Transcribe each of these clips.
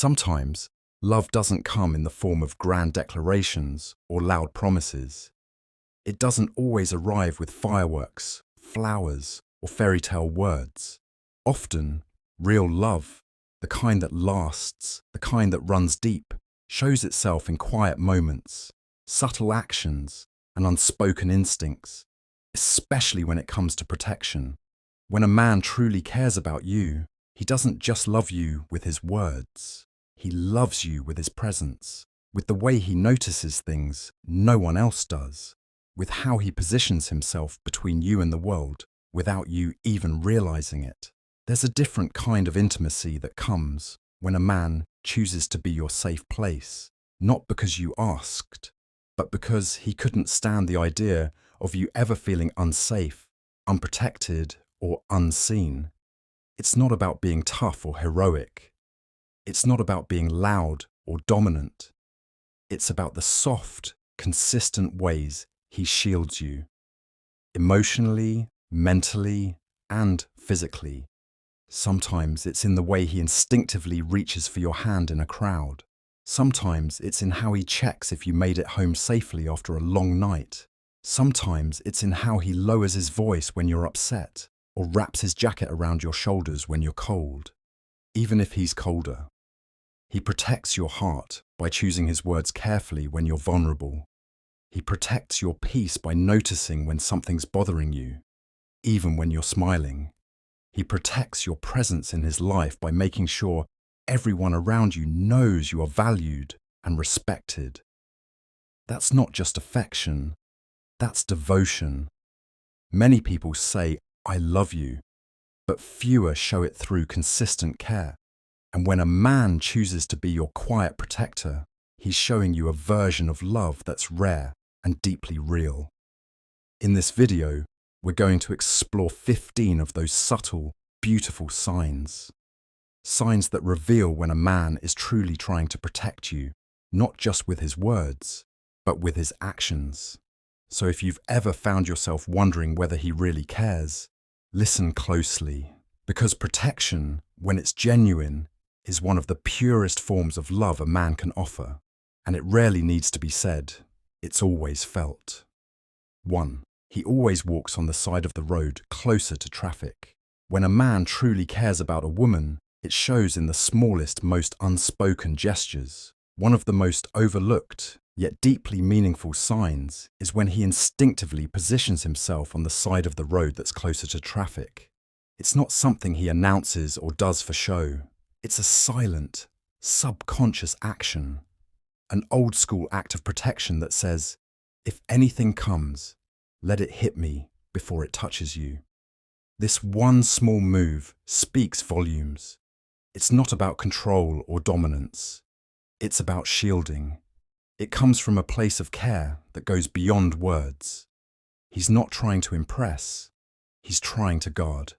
Sometimes, love doesn't come in the form of grand declarations or loud promises. It doesn't always arrive with fireworks, flowers, or fairy tale words. Often, real love, the kind that lasts, the kind that runs deep, shows itself in quiet moments, subtle actions, and unspoken instincts, especially when it comes to protection. When a man truly cares about you, he doesn't just love you with his words. He loves you with his presence, with the way he notices things no one else does, with how he positions himself between you and the world without you even realizing it. There's a different kind of intimacy that comes when a man chooses to be your safe place, not because you asked, but because he couldn't stand the idea of you ever feeling unsafe, unprotected, or unseen. It's not about being tough or heroic. It's not about being loud or dominant. It's about the soft, consistent ways he shields you, emotionally, mentally, and physically. Sometimes it's in the way he instinctively reaches for your hand in a crowd. Sometimes it's in how he checks if you made it home safely after a long night. Sometimes it's in how he lowers his voice when you're upset, or wraps his jacket around your shoulders when you're cold, even if he's colder. He protects your heart by choosing his words carefully when you're vulnerable. He protects your peace by noticing when something's bothering you, even when you're smiling. He protects your presence in his life by making sure everyone around you knows you are valued and respected. That's not just affection, that's devotion. Many people say, "I love you," but fewer show it through consistent care. And when a man chooses to be your quiet protector, he's showing you a version of love that's rare and deeply real. In this video, we're going to explore 15 of those subtle, beautiful signs. Signs that reveal when a man is truly trying to protect you, not just with his words, but with his actions. So if you've ever found yourself wondering whether he really cares, listen closely, because protection, when it's genuine, is one of the purest forms of love a man can offer, and it rarely needs to be said, it's always felt. 1. He always walks on the side of the road closer to traffic. When a man truly cares about a woman, it shows in the smallest, most unspoken gestures. One of the most overlooked, yet deeply meaningful signs is when he instinctively positions himself on the side of the road that's closer to traffic. It's not something he announces or does for show. It's a silent, subconscious action, an old-school act of protection that says, if anything comes, let it hit me before it touches you. This one small move speaks volumes. It's not about control or dominance. It's about shielding. It comes from a place of care that goes beyond words. He's not trying to impress. He's trying to guard.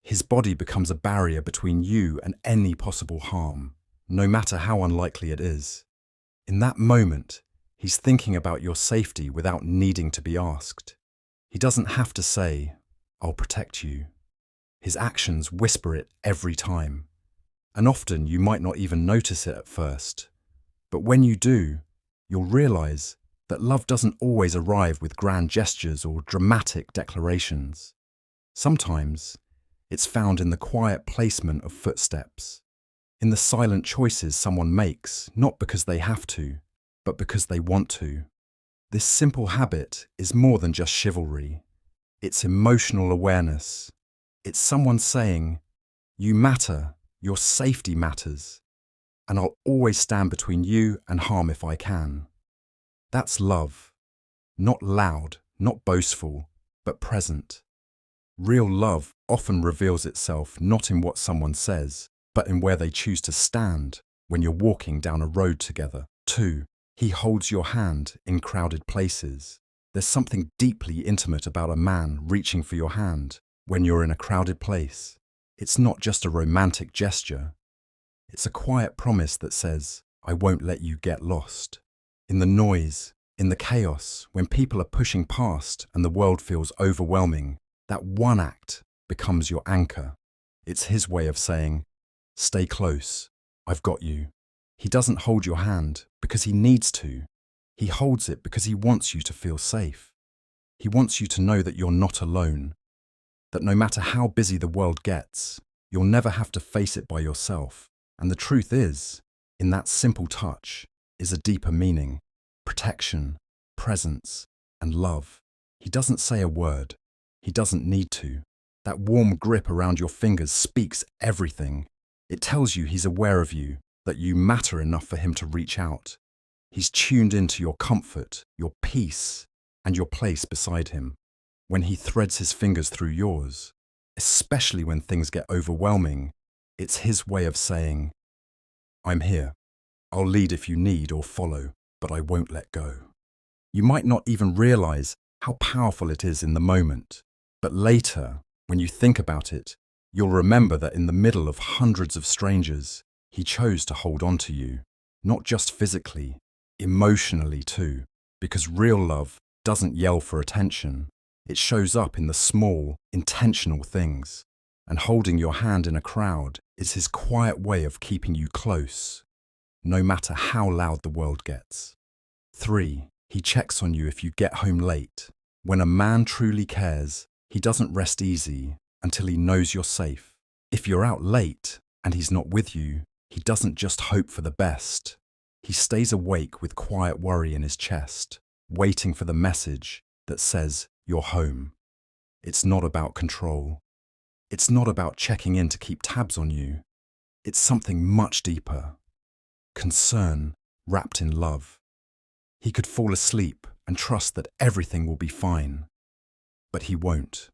His body becomes a barrier between you and any possible harm, no matter how unlikely it is. In that moment, he's thinking about your safety without needing to be asked. He doesn't have to say, "I'll protect you." His actions whisper it every time. And often you might not even notice it at first. But when you do, you'll realize that love doesn't always arrive with grand gestures or dramatic declarations. Sometimes, it's found in the quiet placement of footsteps, in the silent choices someone makes, not because they have to, but because they want to. This simple habit is more than just chivalry. It's emotional awareness. It's someone saying, "You matter, your safety matters, and I'll always stand between you and harm if I can." That's love. Not loud, not boastful, but present. Real love often reveals itself not in what someone says, but in where they choose to stand when you're walking down a road together. 2. He holds your hand in crowded places. There's something deeply intimate about a man reaching for your hand when you're in a crowded place. It's not just a romantic gesture. It's a quiet promise that says, "I won't let you get lost." In the noise, in the chaos, when people are pushing past and the world feels overwhelming, that one act becomes your anchor. It's his way of saying, "Stay close. I've got you. He doesn't hold your hand because he needs to. He holds it because he wants you to feel safe. He wants you to know that you're not alone, that no matter how busy the world gets, you'll never have to face it by yourself. And the truth is, in that simple touch is a deeper meaning: protection, presence, and love. He doesn't say a word. He doesn't need to. That warm grip around your fingers speaks everything. It tells you he's aware of you, that you matter enough for him to reach out. He's tuned into your comfort, your peace, and your place beside him. When he threads his fingers through yours, especially when things get overwhelming, it's his way of saying, I'm here. I'll lead if you need or follow, but I won't let go. You might not even realize how powerful it is in the moment, but later, when you think about it, you'll remember that in the middle of hundreds of strangers, he chose to hold on to you, not just physically, emotionally too, because real love doesn't yell for attention. It shows up in the small, intentional things, and holding your hand in a crowd is his quiet way of keeping you close, no matter how loud the world gets. 3. He checks on you if you get home late. When a man truly cares, he doesn't rest easy until he knows you're safe. If you're out late and he's not with you, he doesn't just hope for the best. He stays awake with quiet worry in his chest, waiting for the message that says you're home. It's not about control. It's not about checking in to keep tabs on you. It's something much deeper. Concern wrapped in love. He could fall asleep and trust that everything will be fine. But he won't,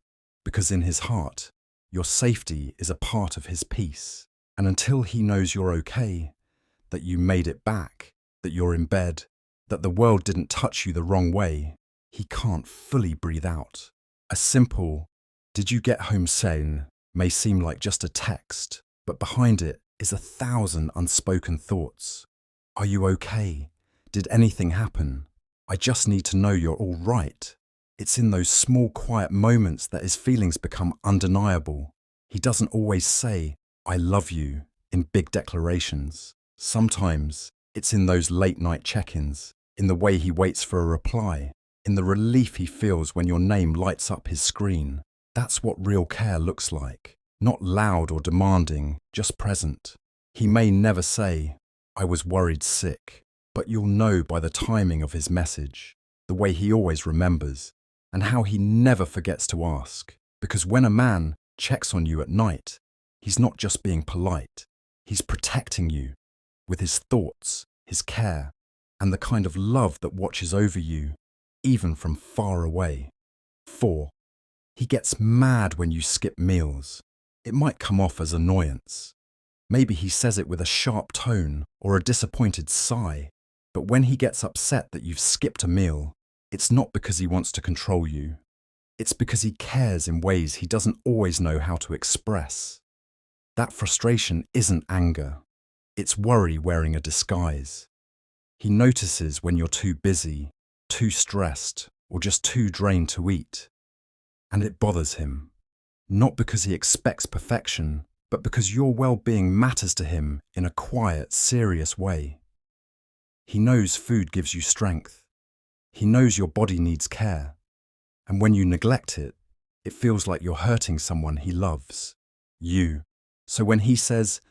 because in his heart, your safety is a part of his peace. And until he knows you're okay, that you made it back, that you're in bed, that the world didn't touch you the wrong way, he can't fully breathe out. A simple, "Did you get home sane?" may seem like just a text, but behind it is 1,000 unspoken thoughts. Are you okay? Did anything happen? I just need to know you're all right. It's in those small, quiet moments that his feelings become undeniable. He doesn't always say, I love you, in big declarations. Sometimes it's in those late-night check-ins, in the way he waits for a reply, in the relief he feels when your name lights up his screen. That's what real care looks like. Not loud or demanding, just present. He may never say, I was worried sick, but you'll know by the timing of his message, the way he always remembers, and how he never forgets to ask. Because when a man checks on you at night, he's not just being polite, he's protecting you with his thoughts, his care, and the kind of love that watches over you, even from far away. 4. He gets mad when you skip meals. It might come off as annoyance. Maybe he says it with a sharp tone or a disappointed sigh. But when he gets upset that you've skipped a meal, it's not because he wants to control you. It's because he cares in ways he doesn't always know how to express. That frustration isn't anger. It's worry wearing a disguise. He notices when you're too busy, too stressed, or just too drained to eat. And it bothers him. Not because he expects perfection, but because your well-being matters to him in a quiet, serious way. He knows food gives you strength. He knows your body needs care. And when you neglect it, it feels like you're hurting someone he loves, you. So when he says,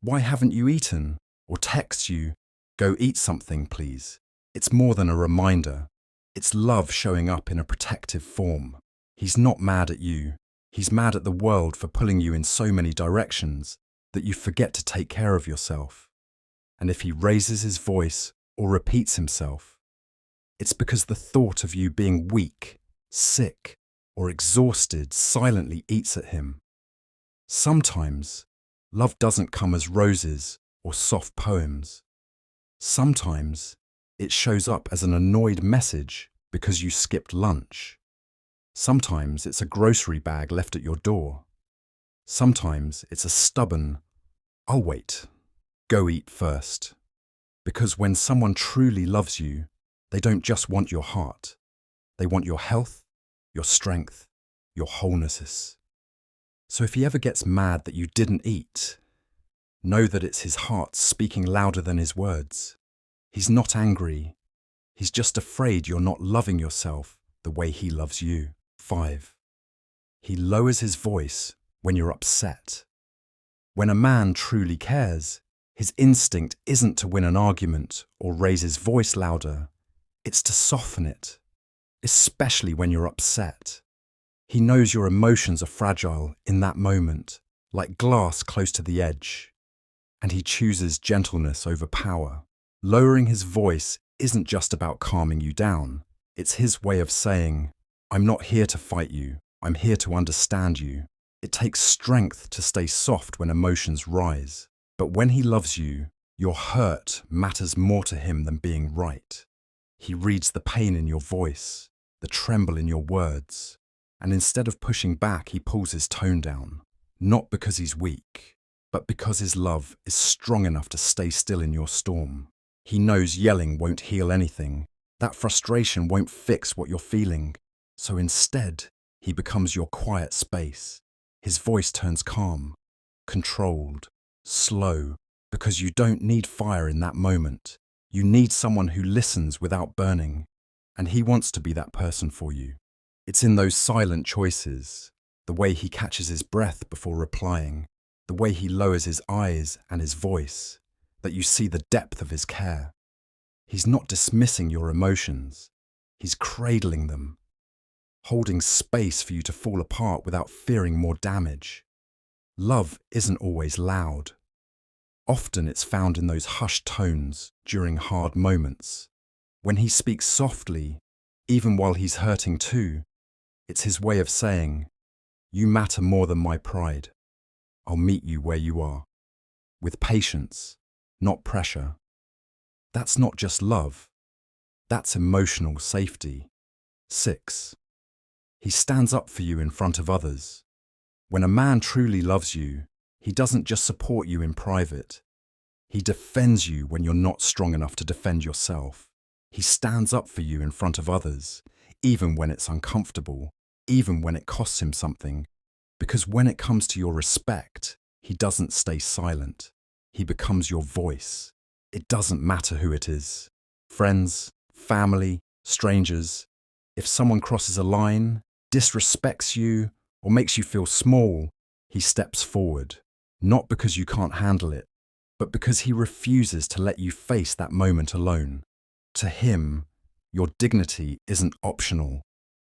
why haven't you eaten? Or texts you, go eat something, please, it's more than a reminder. It's love showing up in a protective form. He's not mad at you. He's mad at the world for pulling you in so many directions that you forget to take care of yourself. And if he raises his voice or repeats himself, it's because the thought of you being weak, sick, or exhausted silently eats at him. Sometimes, love doesn't come as roses or soft poems. Sometimes, it shows up as an annoyed message because you skipped lunch. Sometimes it's a grocery bag left at your door. Sometimes it's a stubborn, I'll wait, go eat first. Because when someone truly loves you, they don't just want your heart. They want your health, your strength, your wholeness. So if he ever gets mad that you didn't eat, Know that it's his heart speaking louder than his words. He's not angry. He's just afraid you're not loving yourself the way he loves you. 5. He lowers his voice when you're upset. When a man truly cares, his instinct isn't to win an argument or raise his voice louder. It's to soften it, especially when you're upset. He knows your emotions are fragile in that moment, like glass close to the edge, and he chooses gentleness over power. Lowering his voice isn't just about calming you down. It's his way of saying, I'm not here to fight you, I'm here to understand you. It takes strength to stay soft when emotions rise. But when he loves you, your hurt matters more to him than being right. He reads the pain in your voice, the tremble in your words, and instead of pushing back, he pulls his tone down. Not because he's weak, but because his love is strong enough to stay still in your storm. He knows yelling won't heal anything. That frustration won't fix what you're feeling. So instead, he becomes your quiet space. His voice turns calm, controlled, slow, because you don't need fire in that moment. You need someone who listens without burning, and he wants to be that person for you. It's in those silent choices, the way he catches his breath before replying, the way he lowers his eyes and his voice, that you see the depth of his care. He's not dismissing your emotions, he's cradling them, holding space for you to fall apart without fearing more damage. Love isn't always loud. Often it's found in those hushed tones during hard moments. When he speaks softly, even while he's hurting too, it's his way of saying, you matter more than my pride. I'll meet you where you are. With patience, not pressure. That's not just love. That's emotional safety. 6. He stands up for you in front of others. When a man truly loves you, he doesn't just support you in private. He defends you when you're not strong enough to defend yourself. He stands up for you in front of others, even when it's uncomfortable, even when it costs him something. Because when it comes to your respect, he doesn't stay silent. He becomes your voice. It doesn't matter who it is. Friends, family, strangers. If someone crosses a line, disrespects you, or makes you feel small, he steps forward. Not because you can't handle it, but because he refuses to let you face that moment alone. To him, your dignity isn't optional.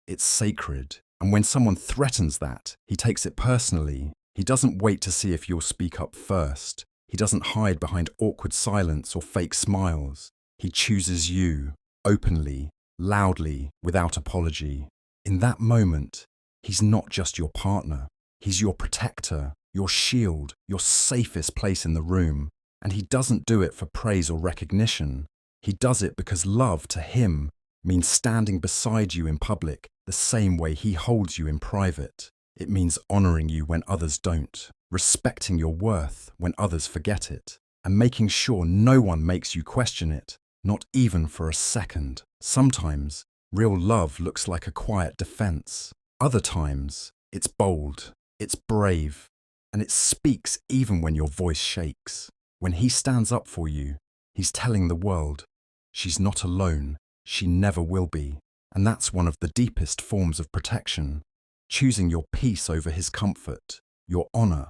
It's sacred. And when someone threatens that, he takes it personally. He doesn't wait to see if you'll speak up first. He doesn't hide behind awkward silence or fake smiles. He chooses you, openly, loudly, without apology. In that moment, he's not just your partner. He's your protector, your shield, your safest place in the room. And he doesn't do it for praise or recognition. He does it because love to him means standing beside you in public the same way he holds you in private. It means honoring you when others don't, respecting your worth when others forget it, and making sure no one makes you question it, not even for a second. Sometimes, real love looks like a quiet defense. Other times, it's bold, it's brave, and it speaks even when your voice shakes. When he stands up for you, he's telling the world, she's not alone, she never will be. And that's one of the deepest forms of protection, choosing your peace over his comfort, your honor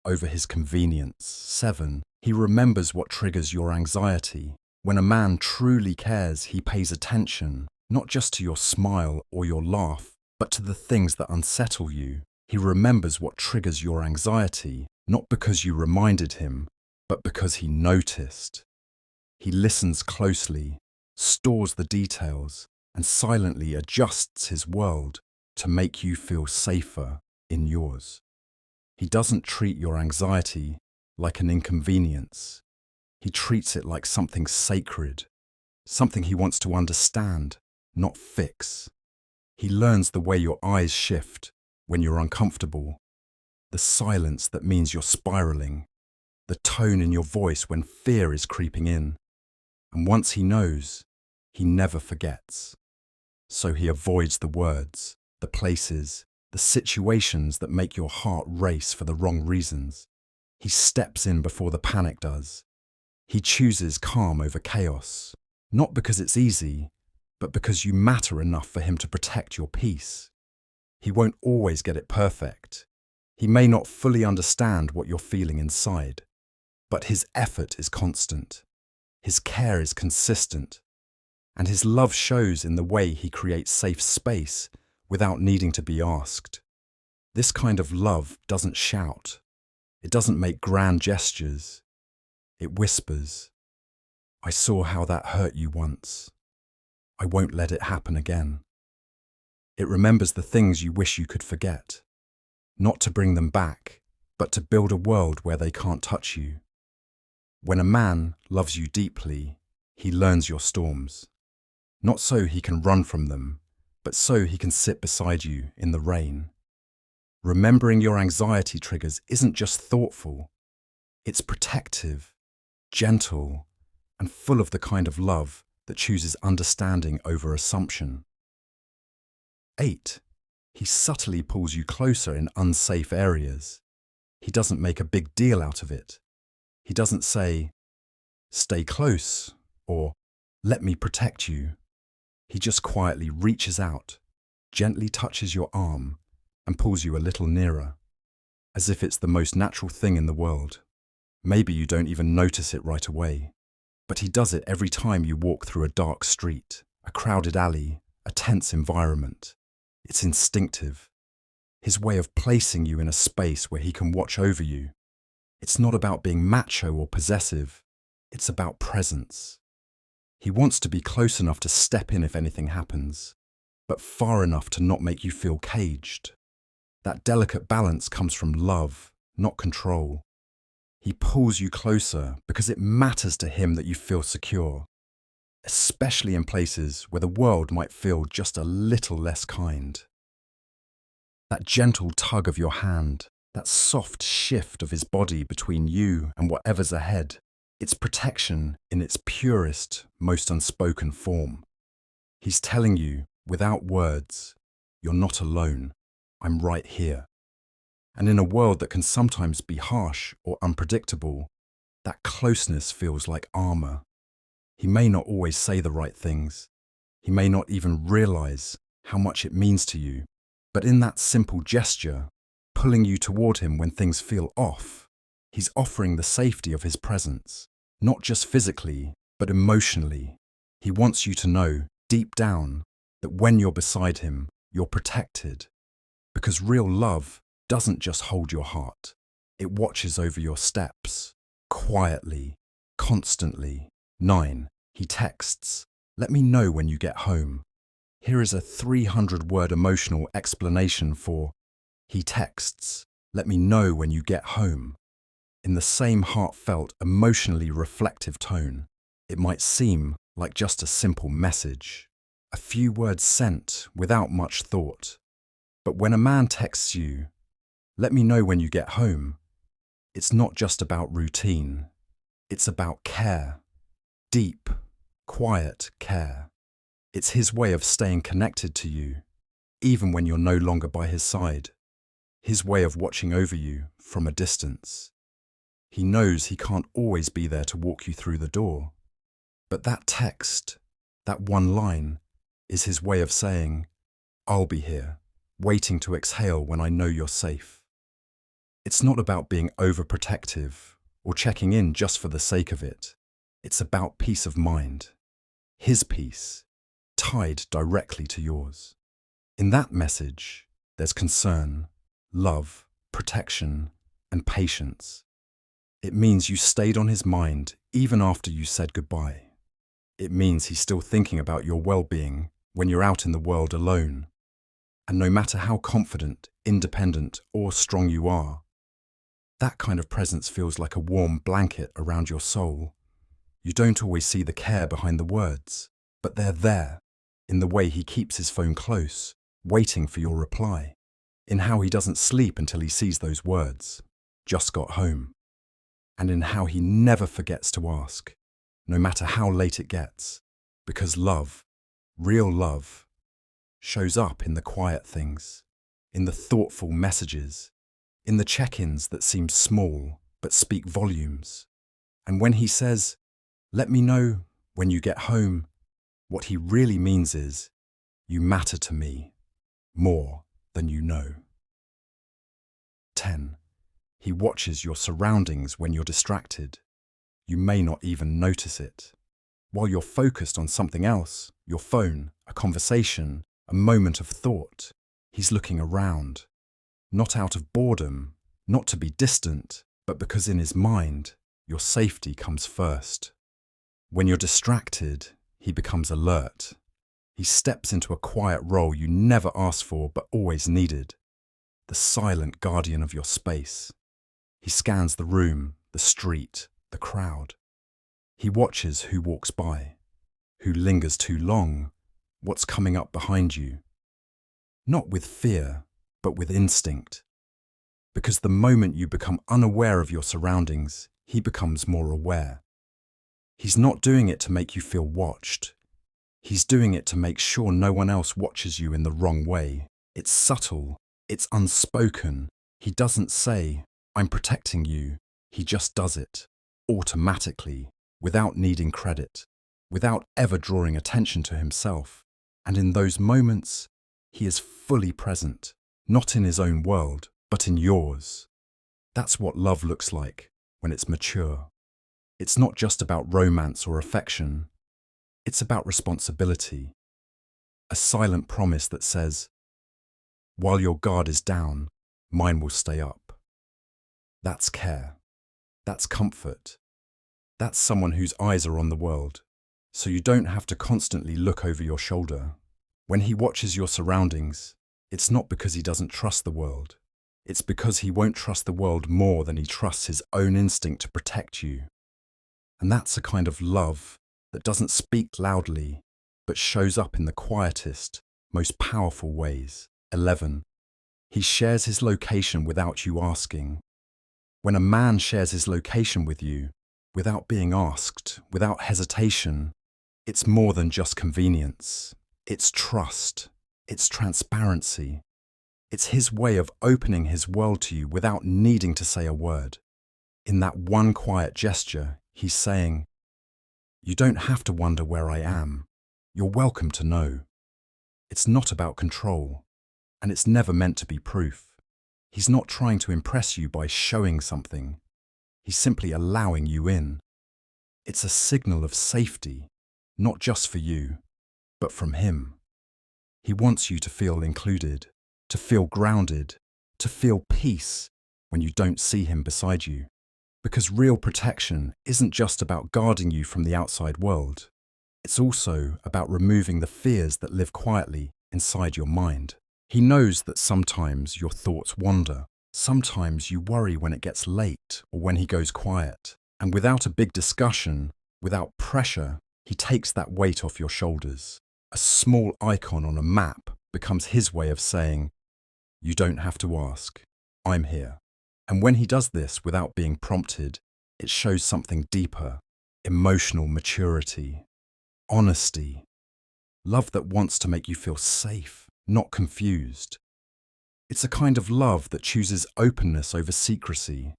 over his convenience. 7. He remembers what triggers your anxiety. When a man truly cares, he pays attention, not just to your smile or your laugh, but to the things that unsettle you. He remembers what triggers your anxiety, not because you reminded him, but because he noticed. He listens closely, stores the details, and silently adjusts his world to make you feel safer in yours. He doesn't treat your anxiety like an inconvenience. He treats it like something sacred, something he wants to understand, not fix. He learns the way your eyes shift when you're uncomfortable, the silence that means you're spiraling, the tone in your voice when fear is creeping in. And once he knows, he never forgets. So he avoids the words, the places, the situations that make your heart race for the wrong reasons. He steps in before the panic does. He chooses calm over chaos, not because it's easy, but because you matter enough for him to protect your peace. He won't always get it perfect. He may not fully understand what you're feeling inside, but his effort is constant. His care is consistent, and his love shows in the way he creates safe space without needing to be asked. This kind of love doesn't shout. It doesn't make grand gestures. It whispers, "I saw how that hurt you once. I won't let it happen again." It remembers the things you wish you could forget, not to bring them back, but to build a world where they can't touch you. When a man loves you deeply, he learns your storms, not so he can run from them, but so he can sit beside you in the rain. Remembering your anxiety triggers isn't just thoughtful, it's protective, gentle, and full of the kind of love that chooses understanding over assumption. 8. He subtly pulls you closer in unsafe areas. He doesn't make a big deal out of it. He doesn't say, "Stay close," or "Let me protect you." He just quietly reaches out, gently touches your arm, and pulls you a little nearer, as if it's the most natural thing in the world. Maybe you don't even notice it right away, but he does it every time you walk through a dark street, a crowded alley, a tense environment. It's instinctive. His way of placing you in a space where he can watch over you. It's not about being macho or possessive. It's about presence. He wants to be close enough to step in if anything happens, but far enough to not make you feel caged. That delicate balance comes from love, not control. He pulls you closer because it matters to him that you feel secure, especially in places where the world might feel just a little less kind. That gentle tug of your hand, that soft shift of his body between you and whatever's ahead, it's protection in its purest, most unspoken form. He's telling you, without words, "You're not alone. I'm right here." And in a world that can sometimes be harsh or unpredictable, that closeness feels like armor. He may not always say the right things. He may not even realize how much it means to you. But in that simple gesture, pulling you toward him when things feel off, he's offering the safety of his presence, not just physically, but emotionally. He wants you to know, deep down, that when you're beside him, you're protected. Because real love doesn't just hold your heart. It watches over your steps, quietly, constantly. 9. He texts, "Let me know when you get home." Here is a 300-word emotional explanation for he texts, "Let me know when you get home." In the same heartfelt, emotionally reflective tone, it might seem like just a simple message, a few words sent without much thought. But when a man texts you, "Let me know when you get home," it's not just about routine. It's about care. Deep, quiet care. It's his way of staying connected to you, even when you're no longer by his side. His way of watching over you from a distance. He knows he can't always be there to walk you through the door. But that text, that one line, is his way of saying, "I'll be here, waiting to exhale when I know you're safe." It's not about being overprotective or checking in just for the sake of it. It's about peace of mind. His peace, tied directly to yours. In that message, there's concern, love, protection, and patience. It means you stayed on his mind even after you said goodbye. It means he's still thinking about your well-being when you're out in the world alone. And no matter how confident, independent, or strong you are, that kind of presence feels like a warm blanket around your soul. You don't always see the care behind the words, but they're there, in the way he keeps his phone close, waiting for your reply, in how he doesn't sleep until he sees those words, "Just got home," and in how he never forgets to ask, no matter how late it gets, because love, real love, shows up in the quiet things, in the thoughtful messages, in the check-ins that seem small but speak volumes. And when he says, "Let me know when you get home," what he really means is, "You matter to me more than you know." 10. He watches your surroundings when you're distracted. You may not even notice it. While you're focused on something else, your phone, a conversation, a moment of thought, he's looking around. Not out of boredom, not to be distant, but because in his mind, your safety comes first. When you're distracted, he becomes alert. He steps into a quiet role you never asked for but always needed. The silent guardian of your space. He scans the room, the street, the crowd. He watches who walks by, who lingers too long, what's coming up behind you. Not with fear, but with instinct. Because the moment you become unaware of your surroundings, he becomes more aware. He's not doing it to make you feel watched. He's doing it to make sure no one else watches you in the wrong way. It's subtle, it's unspoken. He doesn't say, "I'm protecting you." He just does it, automatically, without needing credit, without ever drawing attention to himself. And in those moments, he is fully present, not in his own world, but in yours. That's what love looks like when it's mature. It's not just about romance or affection. It's about responsibility. A silent promise that says, "While your guard is down, mine will stay up." That's care. That's comfort. That's someone whose eyes are on the world, so you don't have to constantly look over your shoulder. When he watches your surroundings, it's not because he doesn't trust the world. It's because he won't trust the world more than he trusts his own instinct to protect you. And that's a kind of love that doesn't speak loudly, but shows up in the quietest, most powerful ways. 11. He shares his location without you asking. When a man shares his location with you, without being asked, without hesitation, it's more than just convenience. It's trust. It's transparency. It's his way of opening his world to you without needing to say a word. In that one quiet gesture, he's saying, "You don't have to wonder where I am. You're welcome to know." It's not about control, and it's never meant to be proof. He's not trying to impress you by showing something. He's simply allowing you in. It's a signal of safety, not just for you, but from him. He wants you to feel included, to feel grounded, to feel peace when you don't see him beside you. Because real protection isn't just about guarding you from the outside world. It's also about removing the fears that live quietly inside your mind. He knows that sometimes your thoughts wander. Sometimes you worry when it gets late or when he goes quiet. And without a big discussion, without pressure, he takes that weight off your shoulders. A small icon on a map becomes his way of saying, "You don't have to ask. I'm here." And when he does this without being prompted, it shows something deeper: emotional maturity, honesty, love that wants to make you feel safe, not confused. It's a kind of love that chooses openness over secrecy,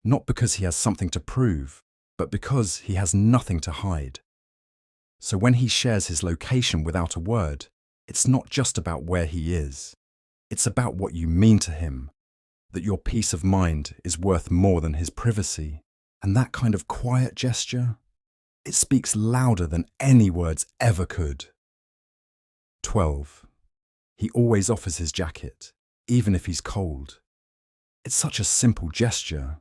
not because he has something to prove, but because he has nothing to hide. So when he shares his location without a word, it's not just about where he is. It's about what you mean to him, that your peace of mind is worth more than his privacy. And that kind of quiet gesture, it speaks louder than any words ever could. 12. He always offers his jacket, even if he's cold. It's such a simple gesture.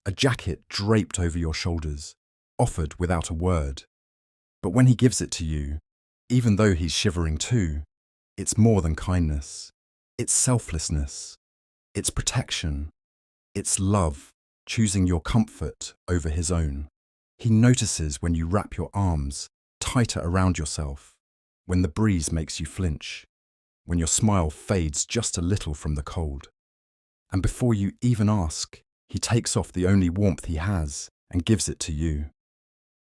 A jacket draped over your shoulders, offered without a word. But when he gives it to you, even though he's shivering too, it's more than kindness. It's selflessness. It's protection. It's love, choosing your comfort over his own. He notices when you wrap your arms tighter around yourself, when the breeze makes you flinch, when your smile fades just a little from the cold. And before you even ask, he takes off the only warmth he has and gives it to you.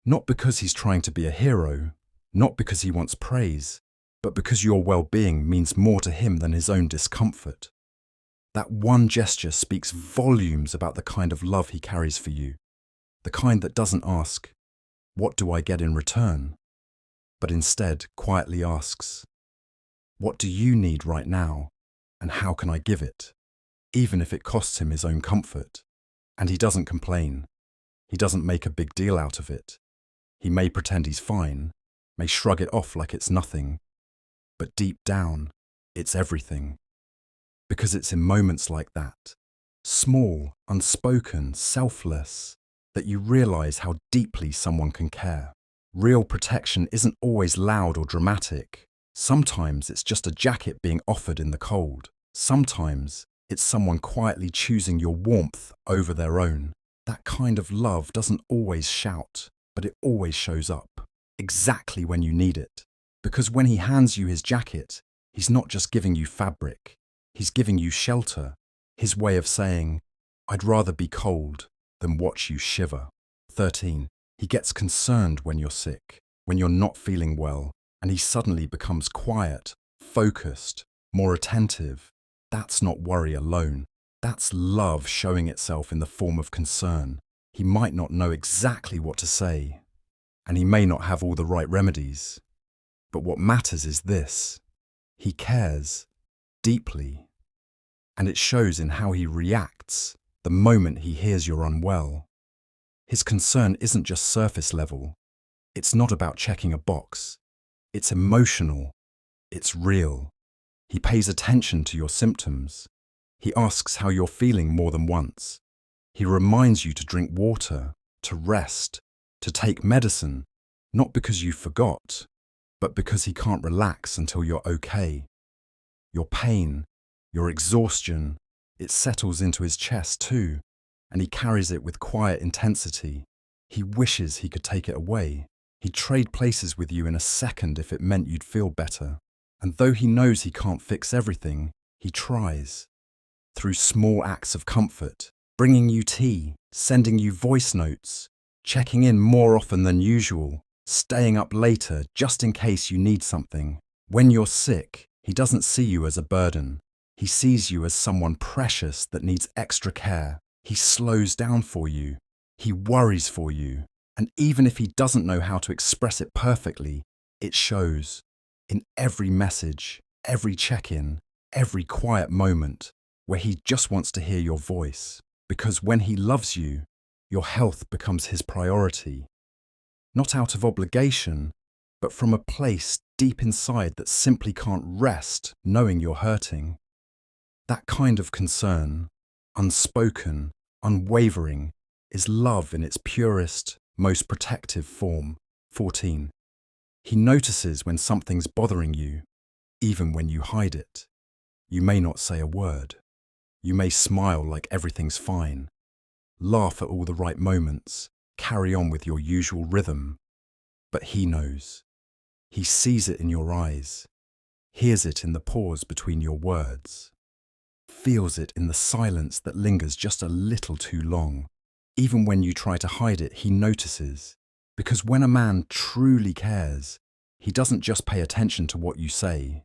Not because he's trying to be a hero, not because he wants praise, but because your well-being means more to him than his own discomfort. That one gesture speaks volumes about the kind of love he carries for you, the kind that doesn't ask, "What do I get in return?" but instead quietly asks, "What do you need right now, and how can I give it?" even if it costs him his own comfort. And he doesn't complain. He doesn't make a big deal out of it. He may pretend he's fine, may shrug it off like it's nothing, but deep down, it's everything. Because it's in moments like that, small, unspoken, selfless, that you realize how deeply someone can care. Real protection isn't always loud or dramatic. Sometimes it's just a jacket being offered in the cold. Sometimes it's someone quietly choosing your warmth over their own. That kind of love doesn't always shout, but it always shows up, exactly when you need it. Because when he hands you his jacket, he's not just giving you fabric, he's giving you shelter. His way of saying, "I'd rather be cold than watch you shiver." 13. He gets concerned when you're sick, when you're not feeling well, and he suddenly becomes quiet, focused, more attentive. That's not worry alone. That's love showing itself in the form of concern. He might not know exactly what to say, and he may not have all the right remedies. But what matters is this: he cares deeply, and it shows in how he reacts the moment he hears you're unwell. His concern isn't just surface level. It's not about checking a box. It's emotional. It's real. He pays attention to your symptoms. He asks how you're feeling more than once. He reminds you to drink water, to rest, to take medicine, not because you forgot, but because he can't relax until you're okay. Your pain, your exhaustion, it settles into his chest too, and he carries it with quiet intensity. He wishes he could take it away. He'd trade places with you in a second if it meant you'd feel better. And though he knows he can't fix everything, he tries. Through small acts of comfort, bringing you tea, sending you voice notes, checking in more often than usual, staying up later just in case you need something. When you're sick, he doesn't see you as a burden. He sees you as someone precious that needs extra care. He slows down for you. He worries for you. And even if he doesn't know how to express it perfectly, it shows. In every message, every check-in, every quiet moment where he just wants to hear your voice. Because when he loves you, your health becomes his priority. Not out of obligation, but from a place deep inside that simply can't rest knowing you're hurting. That kind of concern, unspoken, unwavering, is love in its purest, most protective form. 14. He notices when something's bothering you, even when you hide it. You may not say a word. You may smile like everything's fine, laugh at all the right moments, carry on with your usual rhythm. But he knows. He sees it in your eyes, hears it in the pause between your words, feels it in the silence that lingers just a little too long. Even when you try to hide it, he notices. Because when a man truly cares, he doesn't just pay attention to what you say.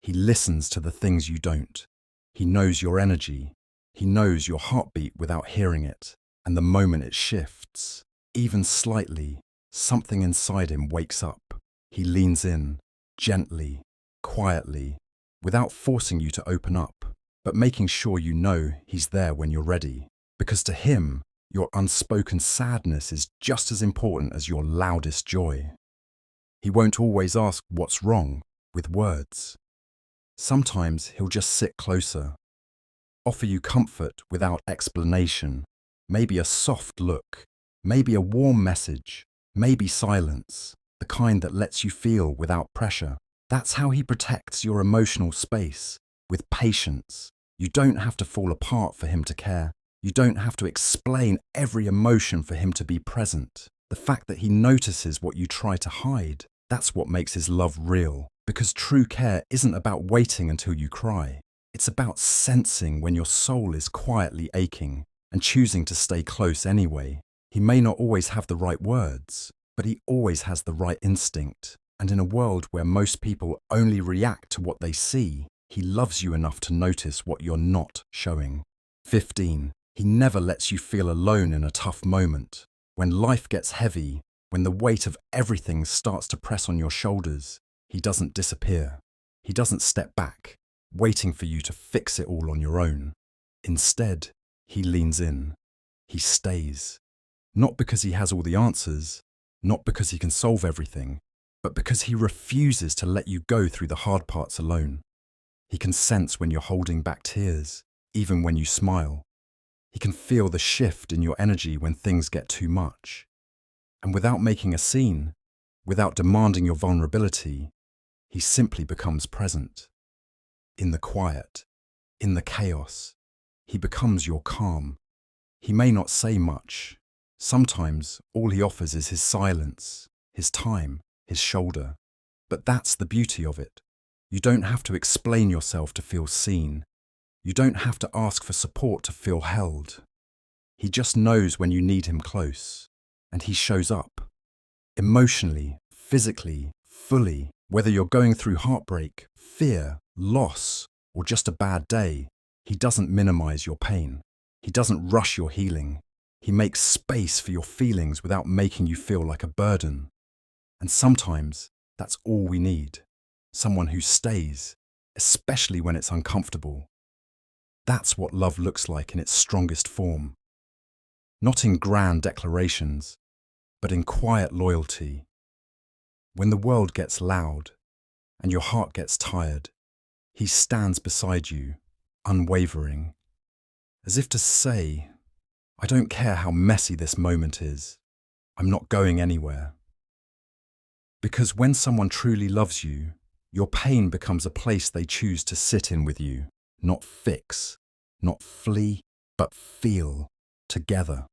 He listens to the things you don't. He knows your energy. He knows your heartbeat without hearing it. And the moment it shifts, even slightly, something inside him wakes up. He leans in, gently, quietly, without forcing you to open up, but making sure you know he's there when you're ready. Because to him, your unspoken sadness is just as important as your loudest joy. He won't always ask what's wrong with words. Sometimes he'll just sit closer, offer you comfort without explanation, maybe a soft look, maybe a warm message, maybe silence, the kind that lets you feel without pressure. That's how he protects your emotional space, with patience. You don't have to fall apart for him to care. You don't have to explain every emotion for him to be present. The fact that he notices what you try to hide, that's what makes his love real. Because true care isn't about waiting until you cry. It's about sensing when your soul is quietly aching and choosing to stay close anyway. He may not always have the right words, but he always has the right instinct. And in a world where most people only react to what they see, He loves you enough to notice what you're not showing. 15. He never lets you feel alone in a tough moment. When life gets heavy, when the weight of everything starts to press on your shoulders, he doesn't disappear. He doesn't step back, waiting for you to fix it all on your own. Instead, he leans in. He stays. Not because he has all the answers, not because he can solve everything, but because he refuses to let you go through the hard parts alone. He can sense when you're holding back tears, even when you smile. He can feel the shift in your energy when things get too much. And without making a scene, without demanding your vulnerability, he simply becomes present. In the quiet, in the chaos, he becomes your calm. He may not say much. Sometimes all he offers is his silence, his time, his shoulder. But that's the beauty of it. You don't have to explain yourself to feel seen. You don't have to ask for support to feel held. He just knows when you need him close, and he shows up. Emotionally, physically, fully, whether you're going through heartbreak, fear, loss, or just a bad day, he doesn't minimize your pain. He doesn't rush your healing. He makes space for your feelings without making you feel like a burden. And sometimes that's all we need. Someone who stays, especially when it's uncomfortable. That's what love looks like in its strongest form. Not in grand declarations, but in quiet loyalty. When the world gets loud and your heart gets tired, he stands beside you, unwavering, as if to say, I don't care how messy this moment is, I'm not going anywhere. Because when someone truly loves you, your pain becomes a place they choose to sit in with you, not fix, not flee, but feel together.